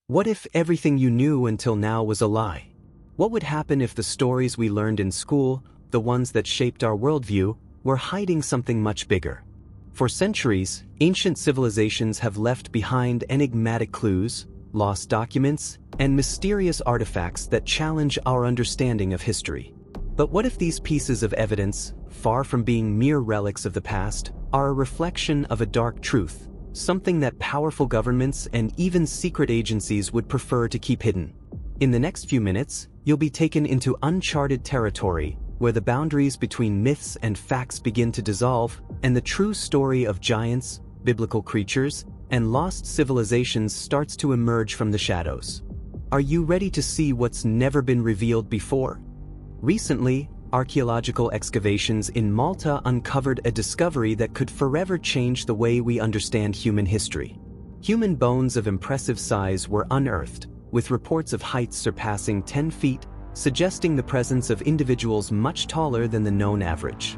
What if everything you knew until now was a lie? What would happen if the stories we learned in school, the ones that shaped our worldview, were hiding something much bigger? For centuries, ancient civilizations have left behind enigmatic clues, lost documents, and mysterious artifacts that challenge our understanding of history. But what if these pieces of evidence, far from being mere relics of the past, are a reflection of a dark truth, something that powerful governments and even secret agencies would prefer to keep hidden? In the next few minutes, you'll be taken into uncharted territory, where the boundaries between myths and facts begin to dissolve, and the true story of giants, biblical creatures, and lost civilizations starts to emerge from the shadows. Are you ready to see what's never been revealed before? Recently, archaeological excavations in Malta uncovered a discovery that could forever change the way we understand human history. Human bones of impressive size were unearthed, with reports of heights surpassing 10 feet, suggesting the presence of individuals much taller than the known average.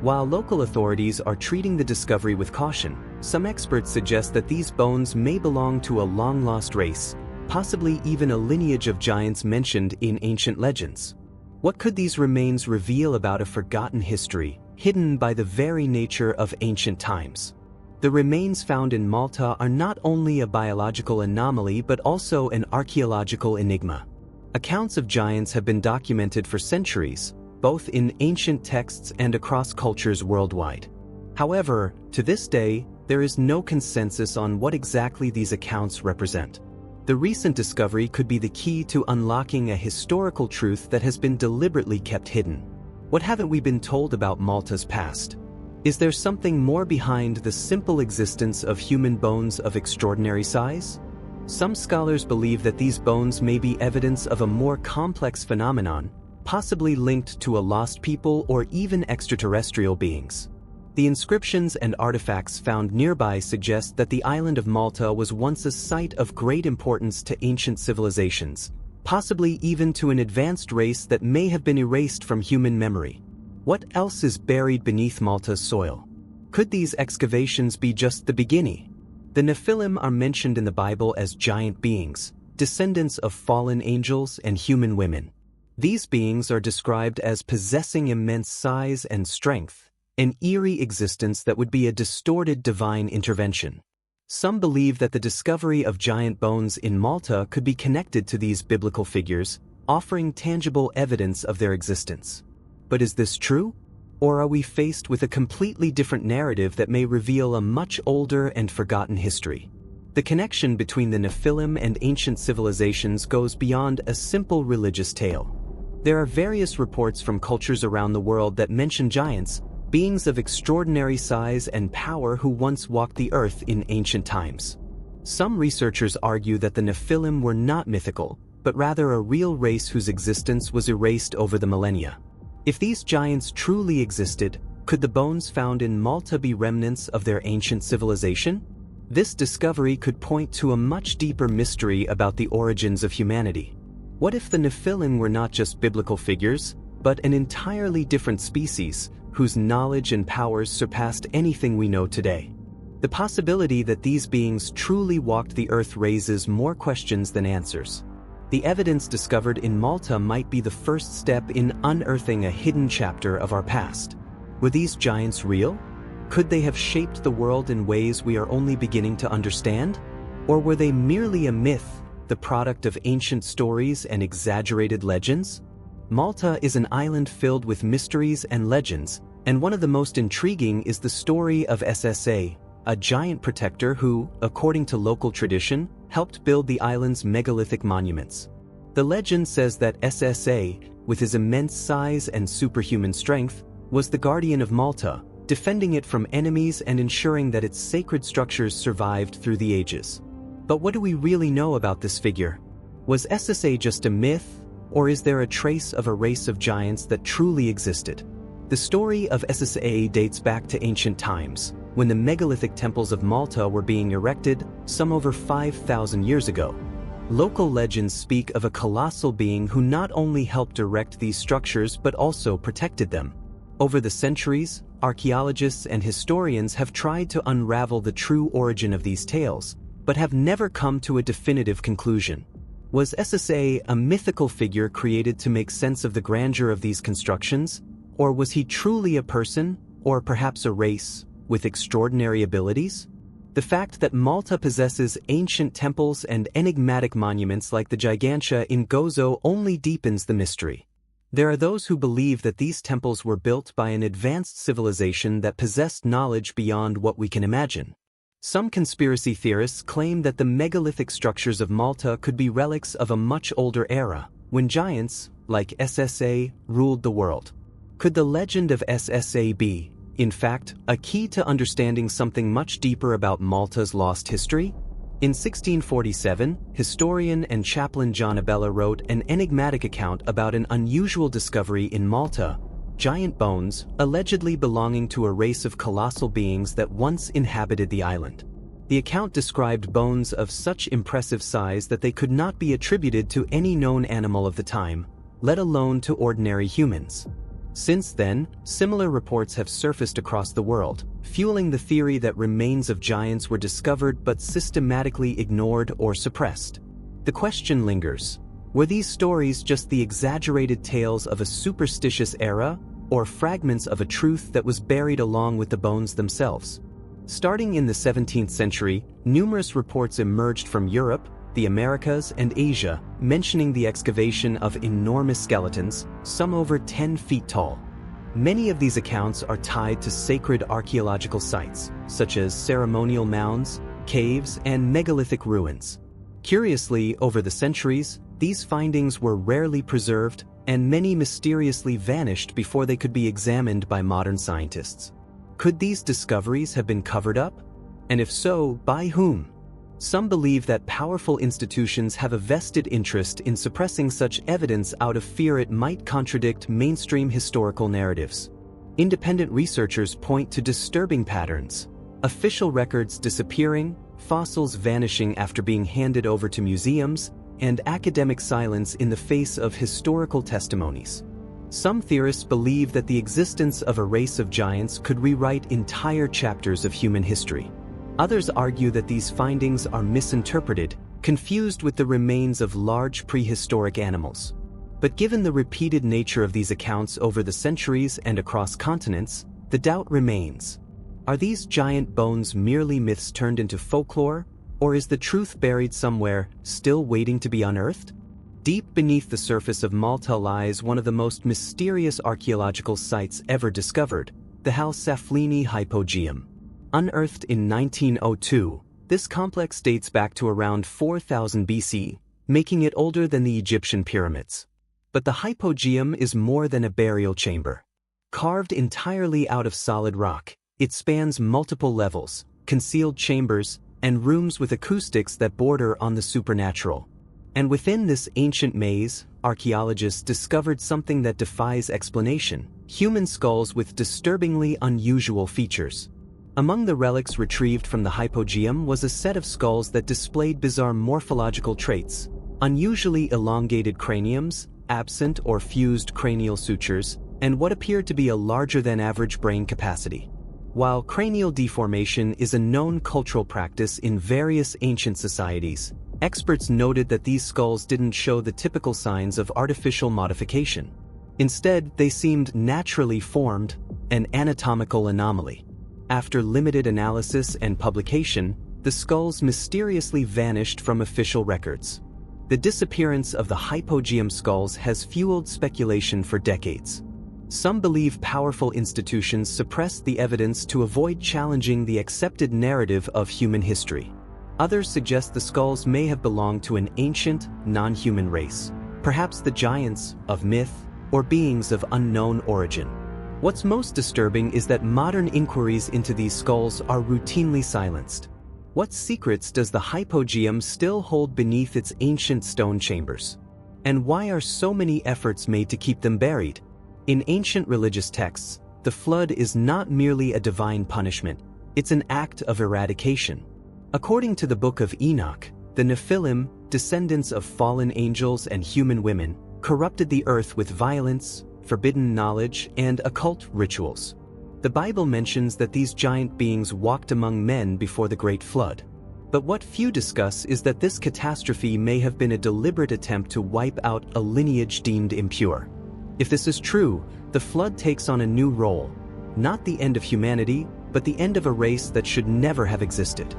While local authorities are treating the discovery with caution, some experts suggest that these bones may belong to a long-lost race, possibly even a lineage of giants mentioned in ancient legends. What could these remains reveal about a forgotten history, hidden by the very nature of ancient times? The remains found in Malta are not only a biological anomaly but also an archaeological enigma. Accounts of giants have been documented for centuries, both in ancient texts and across cultures worldwide. However, to this day, there is no consensus on what exactly these accounts represent. The recent discovery could be the key to unlocking a historical truth that has been deliberately kept hidden. What haven't we been told about Malta's past? Is there something more behind the simple existence of human bones of extraordinary size? Some scholars believe that these bones may be evidence of a more complex phenomenon, possibly linked to a lost people or even extraterrestrial beings. The inscriptions and artifacts found nearby suggest that the island of Malta was once a site of great importance to ancient civilizations, possibly even to an advanced race that may have been erased from human memory. What else is buried beneath Malta's soil? Could these excavations be just the beginning? The Nephilim are mentioned in the Bible as giant beings, descendants of fallen angels and human women. These beings are described as possessing immense size and strength, an eerie existence that would be a distorted divine intervention. Some believe that the discovery of giant bones in Malta could be connected to these biblical figures, offering tangible evidence of their existence. But is this true? Or are we faced with a completely different narrative that may reveal a much older and forgotten history? The connection between the Nephilim and ancient civilizations goes beyond a simple religious tale. There are various reports from cultures around the world that mention giants, beings of extraordinary size and power who once walked the earth in ancient times. Some researchers argue that the Nephilim were not mythical, but rather a real race whose existence was erased over the millennia. If these giants truly existed, could the bones found in Malta be remnants of their ancient civilization? This discovery could point to a much deeper mystery about the origins of humanity. What if the Nephilim were not just biblical figures, but an entirely different species, whose knowledge and powers surpassed anything we know today? The possibility that these beings truly walked the earth raises more questions than answers. The evidence discovered in Malta might be the first step in unearthing a hidden chapter of our past. Were these giants real? Could they have shaped the world in ways we are only beginning to understand? Or were they merely a myth, the product of ancient stories and exaggerated legends? Malta is an island filled with mysteries and legends, and one of the most intriguing is the story of SSA, a giant protector who, according to local tradition, helped build the island's megalithic monuments. The legend says that SSA, with his immense size and superhuman strength, was the guardian of Malta, defending it from enemies and ensuring that its sacred structures survived through the ages. But what do we really know about this figure? Was SSA just a myth, or is there a trace of a race of giants that truly existed? The story of SSA dates back to ancient times, when the megalithic temples of Malta were being erected, some over 5,000 years ago. Local legends speak of a colossal being who not only helped erect these structures but also protected them. Over the centuries, archaeologists and historians have tried to unravel the true origin of these tales, but have never come to a definitive conclusion. Was SSA a mythical figure created to make sense of the grandeur of these constructions? Or was he truly a person, or perhaps a race, with extraordinary abilities? The fact that Malta possesses ancient temples and enigmatic monuments like the Gigantia in Gozo only deepens the mystery. There are those who believe that these temples were built by an advanced civilization that possessed knowledge beyond what we can imagine. Some conspiracy theorists claim that the megalithic structures of Malta could be relics of a much older era, when giants, like SSA, ruled the world. Could the legend of SSA be, in fact, a key to understanding something much deeper about Malta's lost history? In 1647, historian and chaplain John Abella wrote an enigmatic account about an unusual discovery in Malta: giant bones, allegedly belonging to a race of colossal beings that once inhabited the island. The account described bones of such impressive size that they could not be attributed to any known animal of the time, let alone to ordinary humans. Since then, similar reports have surfaced across the world, fueling the theory that remains of giants were discovered but systematically ignored or suppressed. The question lingers: were these stories just the exaggerated tales of a superstitious era, or fragments of a truth that was buried along with the bones themselves? Starting in the 17th century, numerous reports emerged from Europe, the Americas, and Asia, mentioning the excavation of enormous skeletons, some over 10 feet tall. Many of these accounts are tied to sacred archaeological sites, such as ceremonial mounds, caves, and megalithic ruins. Curiously, over the centuries, these findings were rarely preserved, and many mysteriously vanished before they could be examined by modern scientists. Could these discoveries have been covered up? And if so, by whom? Some believe that powerful institutions have a vested interest in suppressing such evidence out of fear it might contradict mainstream historical narratives. Independent researchers point to disturbing patterns: official records disappearing, fossils vanishing after being handed over to museums, and academic silence in the face of historical testimonies. Some theorists believe that the existence of a race of giants could rewrite entire chapters of human history. Others argue that these findings are misinterpreted, confused with the remains of large prehistoric animals. But given the repeated nature of these accounts over the centuries and across continents, the doubt remains. Are these giant bones merely myths turned into folklore, or is the truth buried somewhere, still waiting to be unearthed? Deep beneath the surface of Malta lies one of the most mysterious archaeological sites ever discovered, the Ħal Saflieni Hypogeum. Unearthed in 1902, this complex dates back to around 4000 BC, making it older than the Egyptian pyramids. But the Hypogeum is more than a burial chamber. Carved entirely out of solid rock, it spans multiple levels, concealed chambers, and rooms with acoustics that border on the supernatural. And within this ancient maze, archaeologists discovered something that defies explanation: human skulls with disturbingly unusual features. Among the relics retrieved from the Hypogeum was a set of skulls that displayed bizarre morphological traits: unusually elongated craniums, absent or fused cranial sutures, and what appeared to be a larger-than-average brain capacity. While cranial deformation is a known cultural practice in various ancient societies, experts noted that these skulls didn't show the typical signs of artificial modification. Instead, they seemed naturally formed, an anatomical anomaly. After limited analysis and publication, the skulls mysteriously vanished from official records. The disappearance of the Hypogeum skulls has fueled speculation for decades. Some believe powerful institutions suppressed the evidence to avoid challenging the accepted narrative of human history. Others suggest the skulls may have belonged to an ancient, non-human race, perhaps the giants of myth or beings of unknown origin. What's most disturbing is that modern inquiries into these skulls are routinely silenced. What secrets does the Hypogeum still hold beneath its ancient stone chambers? And why are so many efforts made to keep them buried? In ancient religious texts, the flood is not merely a divine punishment, it's an act of eradication. According to the Book of Enoch, the Nephilim, descendants of fallen angels and human women, corrupted the earth with violence, forbidden knowledge, and occult rituals. The Bible mentions that these giant beings walked among men before the Great Flood. But what few discuss is that this catastrophe may have been a deliberate attempt to wipe out a lineage deemed impure. If this is true, the flood takes on a new role, not the end of humanity, but the end of a race that should never have existed.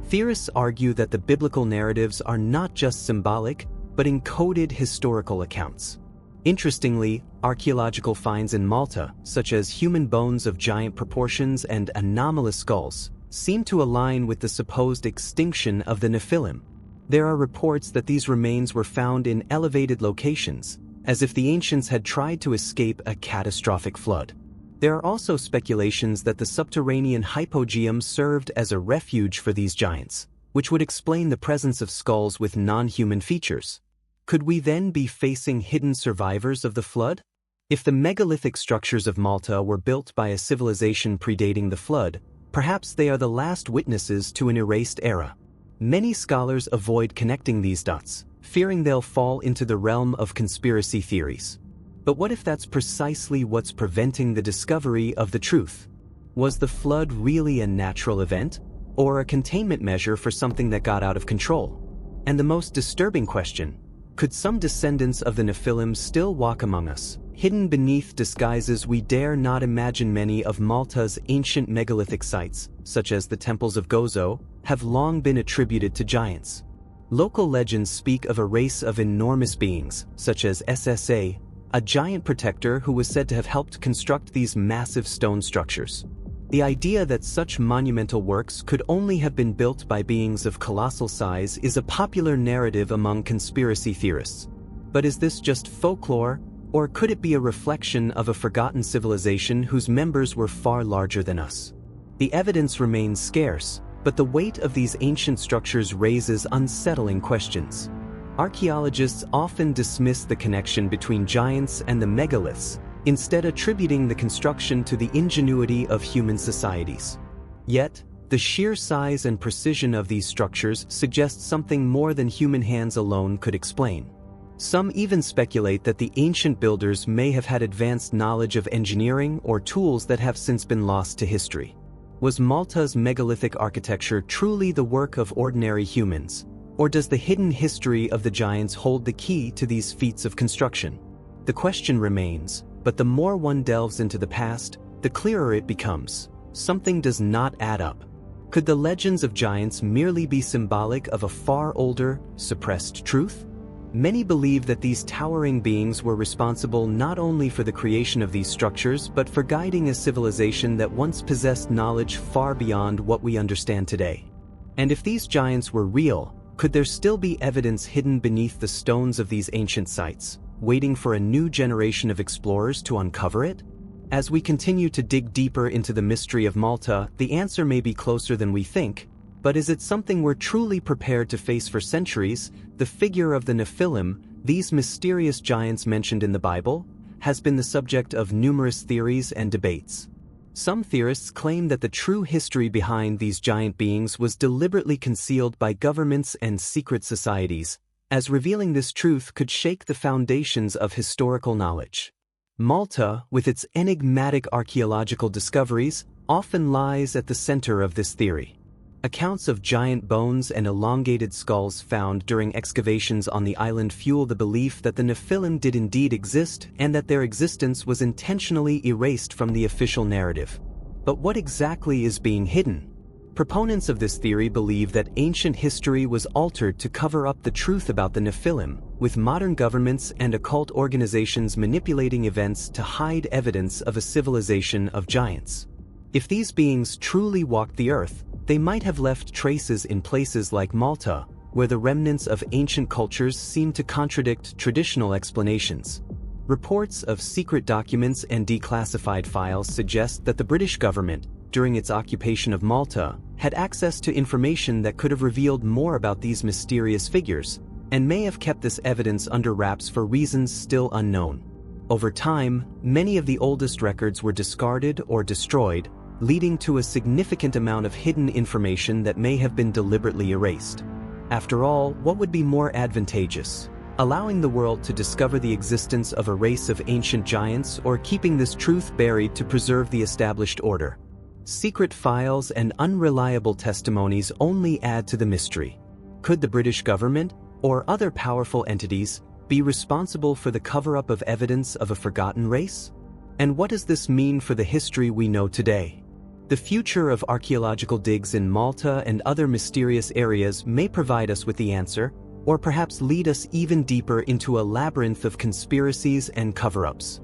Theorists argue that the biblical narratives are not just symbolic, but encoded historical accounts. Interestingly, archaeological finds in Malta, such as human bones of giant proportions and anomalous skulls, seem to align with the supposed extinction of the Nephilim. There are reports that these remains were found in elevated locations, as if the ancients had tried to escape a catastrophic flood. There are also speculations that the subterranean Hypogeum served as a refuge for these giants, which would explain the presence of skulls with non-human features. Could we then be facing hidden survivors of the flood? If the megalithic structures of Malta were built by a civilization predating the flood, perhaps they are the last witnesses to an erased era. Many scholars avoid connecting these dots, fearing they'll fall into the realm of conspiracy theories. But what if that's precisely what's preventing the discovery of the truth? Was the flood really a natural event, or a containment measure for something that got out of control? And the most disturbing question: could some descendants of the Nephilim still walk among us, hidden beneath disguises we dare not imagine? Many of Malta's ancient megalithic sites, such as the temples of Gozo, have long been attributed to giants. Local legends speak of a race of enormous beings, such as SSA, a giant protector who was said to have helped construct these massive stone structures. The idea that such monumental works could only have been built by beings of colossal size is a popular narrative among conspiracy theorists. But is this just folklore, or could it be a reflection of a forgotten civilization whose members were far larger than us? The evidence remains scarce, but the weight of these ancient structures raises unsettling questions. Archaeologists often dismiss the connection between giants and the megaliths, instead attributing the construction to the ingenuity of human societies. Yet, the sheer size and precision of these structures suggests something more than human hands alone could explain. Some even speculate that the ancient builders may have had advanced knowledge of engineering or tools that have since been lost to history. Was Malta's megalithic architecture truly the work of ordinary humans? Or does the hidden history of the giants hold the key to these feats of construction? The question remains, but the more one delves into the past, the clearer it becomes. Something does not add up. Could the legends of giants merely be symbolic of a far older, suppressed truth? Many believe that these towering beings were responsible not only for the creation of these structures, but for guiding a civilization that once possessed knowledge far beyond what we understand today. And if these giants were real, could there still be evidence hidden beneath the stones of these ancient sites, waiting for a new generation of explorers to uncover it? As we continue to dig deeper into the mystery of Malta, the answer may be closer than we think, but is it something we're truly prepared to face for centuries? The figure of the Nephilim, these mysterious giants mentioned in the Bible, has been the subject of numerous theories and debates. Some theorists claim that the true history behind these giant beings was deliberately concealed by governments and secret societies, as revealing this truth could shake the foundations of historical knowledge. Malta, with its enigmatic archaeological discoveries, often lies at the center of this theory. Accounts of giant bones and elongated skulls found during excavations on the island fuel the belief that the Nephilim did indeed exist and that their existence was intentionally erased from the official narrative. But what exactly is being hidden? Proponents of this theory believe that ancient history was altered to cover up the truth about the Nephilim, with modern governments and occult organizations manipulating events to hide evidence of a civilization of giants. If these beings truly walked the earth, they might have left traces in places like Malta, where the remnants of ancient cultures seem to contradict traditional explanations. Reports of secret documents and declassified files suggest that the British government, during its occupation of Malta, had access to information that could have revealed more about these mysterious figures, and may have kept this evidence under wraps for reasons still unknown. Over time, many of the oldest records were discarded or destroyed, leading to a significant amount of hidden information that may have been deliberately erased. After all, what would be more advantageous? Allowing the world to discover the existence of a race of ancient giants, or keeping this truth buried to preserve the established order? secret files and unreliable testimonies only add to the mystery. Could the British government, or other powerful entities, be responsible for the cover-up of evidence of a forgotten race? And what does this mean for the history we know today? The future of archaeological digs in Malta and other mysterious areas may provide us with the answer, or perhaps lead us even deeper into a labyrinth of conspiracies and cover-ups.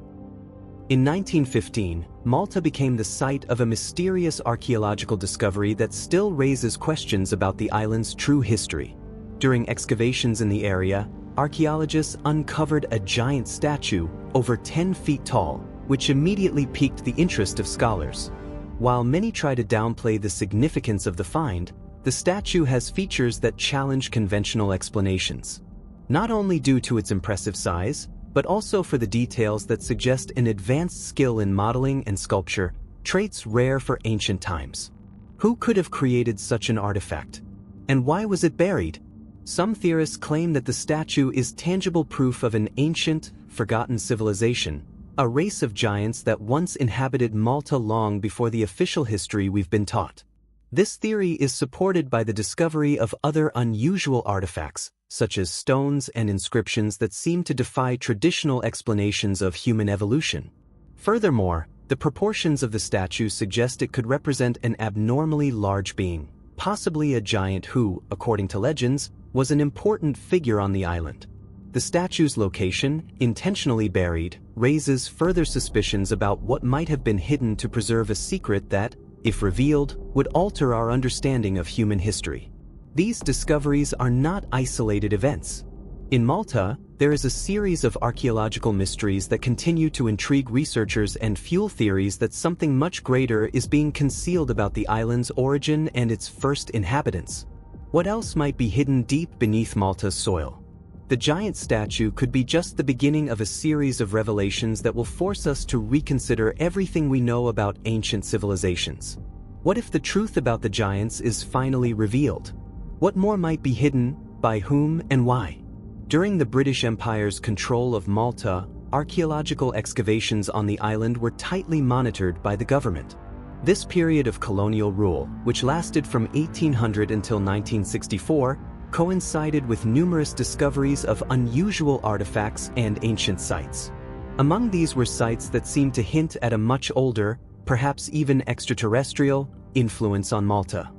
In 1915, Malta became the site of a mysterious archaeological discovery that still raises questions about the island's true history. During excavations in the area, archaeologists uncovered a giant statue over 10 feet tall, which immediately piqued the interest of scholars. While many try to downplay the significance of the find, the statue has features that challenge conventional explanations. Not only due to its impressive size, but also for the details that suggest an advanced skill in modeling and sculpture, traits rare for ancient times. Who could have created such an artifact? And why was it buried? Some theorists claim that the statue is tangible proof of an ancient, forgotten civilization, a race of giants that once inhabited Malta long before the official history we've been taught. This theory is supported by the discovery of other unusual artifacts, such as stones and inscriptions that seem to defy traditional explanations of human evolution. Furthermore, the proportions of the statue suggest it could represent an abnormally large being, possibly a giant who, according to legends, was an important figure on the island. The statue's location, intentionally buried, raises further suspicions about what might have been hidden to preserve a secret that, if revealed, would alter our understanding of human history. These discoveries are not isolated events. In Malta, there is a series of archaeological mysteries that continue to intrigue researchers and fuel theories that something much greater is being concealed about the island's origin and its first inhabitants. What else might be hidden deep beneath Malta's soil? The giant statue could be just the beginning of a series of revelations that will force us to reconsider everything we know about ancient civilizations. What if the truth about the giants is finally revealed? What more might be hidden, by whom and why? During the British Empire's control of Malta, archaeological excavations on the island were tightly monitored by the government. This period of colonial rule, which lasted from 1800 until 1964, coincided with numerous discoveries of unusual artifacts and ancient sites. Among these were sites that seemed to hint at a much older, perhaps even extraterrestrial, influence on Malta.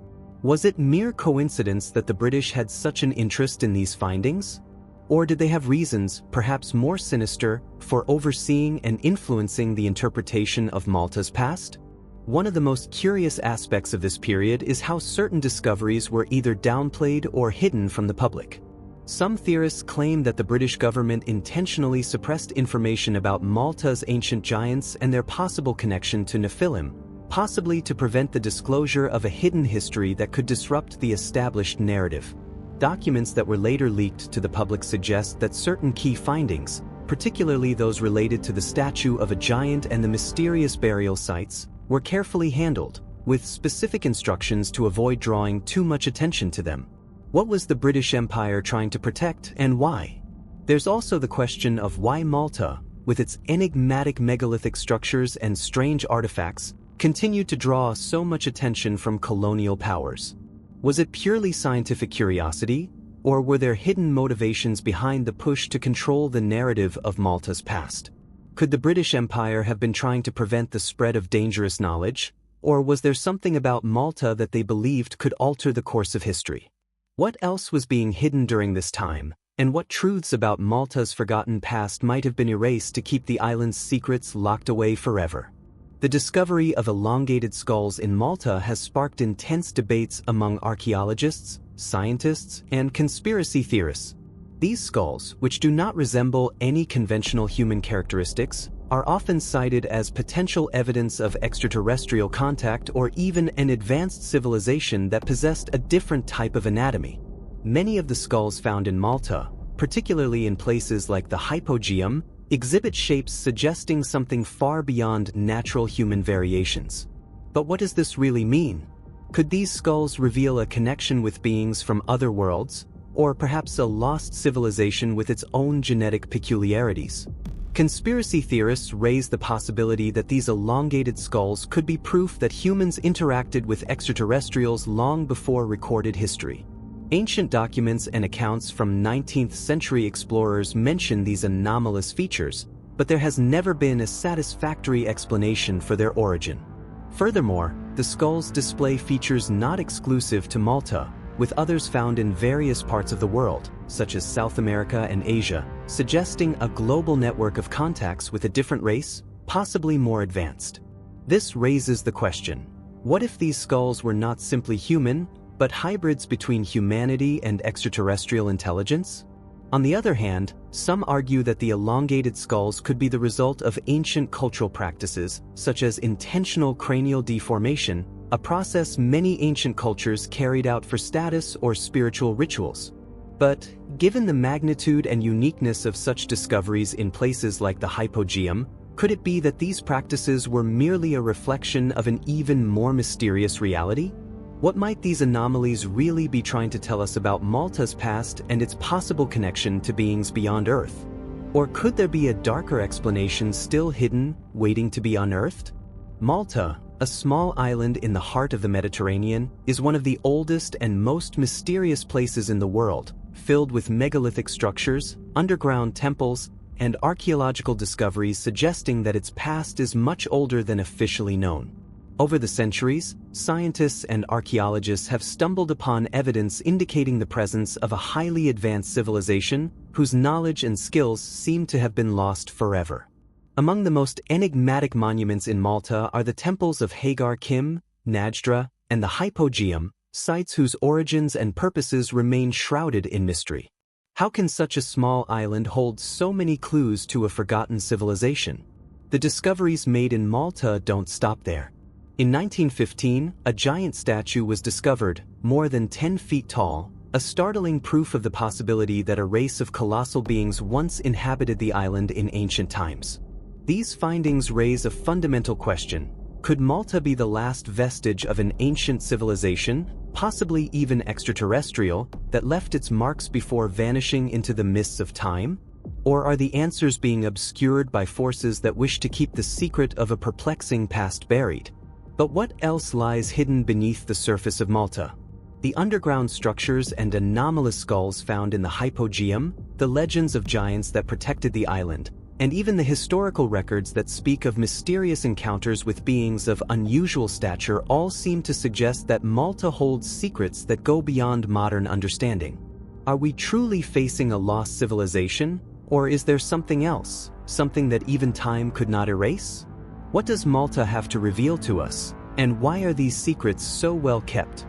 Was it mere coincidence that the British had such an interest in these findings? Or did they have reasons, perhaps more sinister, for overseeing and influencing the interpretation of Malta's past? One of the most curious aspects of this period is how certain discoveries were either downplayed or hidden from the public. Some theorists claim that the British government intentionally suppressed information about Malta's ancient giants and their possible connection to Nephilim, possibly to prevent the disclosure of a hidden history that could disrupt the established narrative. Documents that were later leaked to the public suggest that certain key findings, particularly those related to the statue of a giant and the mysterious burial sites, were carefully handled, with specific instructions to avoid drawing too much attention to them. What was the British Empire trying to protect and why? There's also the question of why Malta, with its enigmatic megalithic structures and strange artifacts, continued to draw so much attention from colonial powers. Was it purely scientific curiosity, or were there hidden motivations behind the push to control the narrative of Malta's past? Could the British Empire have been trying to prevent the spread of dangerous knowledge, or was there something about Malta that they believed could alter the course of history? What else was being hidden during this time, and what truths about Malta's forgotten past might have been erased to keep the island's secrets locked away forever? The discovery of elongated skulls in Malta has sparked intense debates among archaeologists, scientists, and conspiracy theorists. These skulls, which do not resemble any conventional human characteristics, are often cited as potential evidence of extraterrestrial contact or even an advanced civilization that possessed a different type of anatomy. Many of the skulls found in Malta, particularly in places like the Hypogeum, exhibit shapes suggesting something far beyond natural human variations. But what does this really mean? Could these skulls reveal a connection with beings from other worlds, or perhaps a lost civilization with its own genetic peculiarities? Conspiracy theorists raise the possibility that these elongated skulls could be proof that humans interacted with extraterrestrials long before recorded history. Ancient documents and accounts from 19th century explorers mention these anomalous features, but there has never been a satisfactory explanation for their origin. Furthermore, the skulls display features not exclusive to Malta, with others found in various parts of the world, such as South America and Asia, suggesting a global network of contacts with a different race, possibly more advanced. This raises the question: what if these skulls were not simply human, but hybrids between humanity and extraterrestrial intelligence? On the other hand, some argue that the elongated skulls could be the result of ancient cultural practices, such as intentional cranial deformation, a process many ancient cultures carried out for status or spiritual rituals. But, given the magnitude and uniqueness of such discoveries in places like the Hypogeum, could it be that these practices were merely a reflection of an even more mysterious reality? What might these anomalies really be trying to tell us about Malta's past and its possible connection to beings beyond Earth? Or could there be a darker explanation still hidden, waiting to be unearthed? Malta, a small island in the heart of the Mediterranean, is one of the oldest and most mysterious places in the world, filled with megalithic structures, underground temples, and archaeological discoveries suggesting that its past is much older than officially known. Over the centuries, scientists and archaeologists have stumbled upon evidence indicating the presence of a highly advanced civilization whose knowledge and skills seem to have been lost forever. Among the most enigmatic monuments in Malta are the temples of Hagar Kim, Najdra, and the Hypogeum, sites whose origins and purposes remain shrouded in mystery. How can such a small island hold so many clues to a forgotten civilization? The discoveries made in Malta don't stop there. In 1915, a giant statue was discovered, more than 10 feet tall, a startling proof of the possibility that a race of colossal beings once inhabited the island in ancient times. These findings raise a fundamental question: could Malta be the last vestige of an ancient civilization, possibly even extraterrestrial, that left its marks before vanishing into the mists of time? Or are the answers being obscured by forces that wish to keep the secret of a perplexing past buried? But what else lies hidden beneath the surface of Malta? The underground structures and anomalous skulls found in the Hypogeum, the legends of giants that protected the island, and even the historical records that speak of mysterious encounters with beings of unusual stature all seem to suggest that Malta holds secrets that go beyond modern understanding. Are we truly facing a lost civilization, or is there something else, something that even time could not erase? What does Malta have to reveal to us, and why are these secrets so well kept?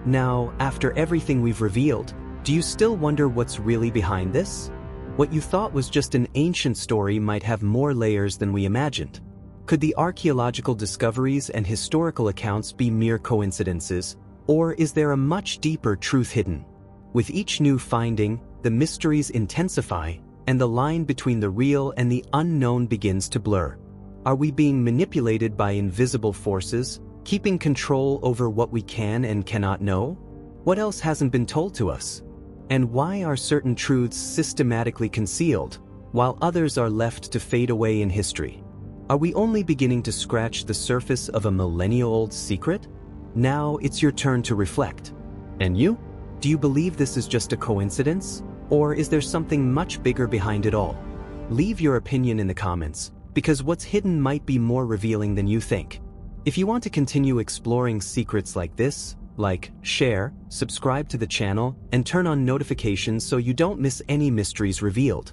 Now, after everything we've revealed, do you still wonder what's really behind this? What you thought was just an ancient story might have more layers than we imagined. Could the archaeological discoveries and historical accounts be mere coincidences, or is there a much deeper truth hidden? With each new finding, the mysteries intensify, and the line between the real and the unknown begins to blur. Are we being manipulated by invisible forces, keeping control over what we can and cannot know? What else hasn't been told to us? And why are certain truths systematically concealed, while others are left to fade away in history? Are we only beginning to scratch the surface of a millennia-old secret? Now it's your turn to reflect. And you? Do you believe this is just a coincidence? Or is there something much bigger behind it all? Leave your opinion in the comments, because what's hidden might be more revealing than you think. If you want to continue exploring secrets like this, like, share, subscribe to the channel, and turn on notifications so you don't miss any mysteries revealed.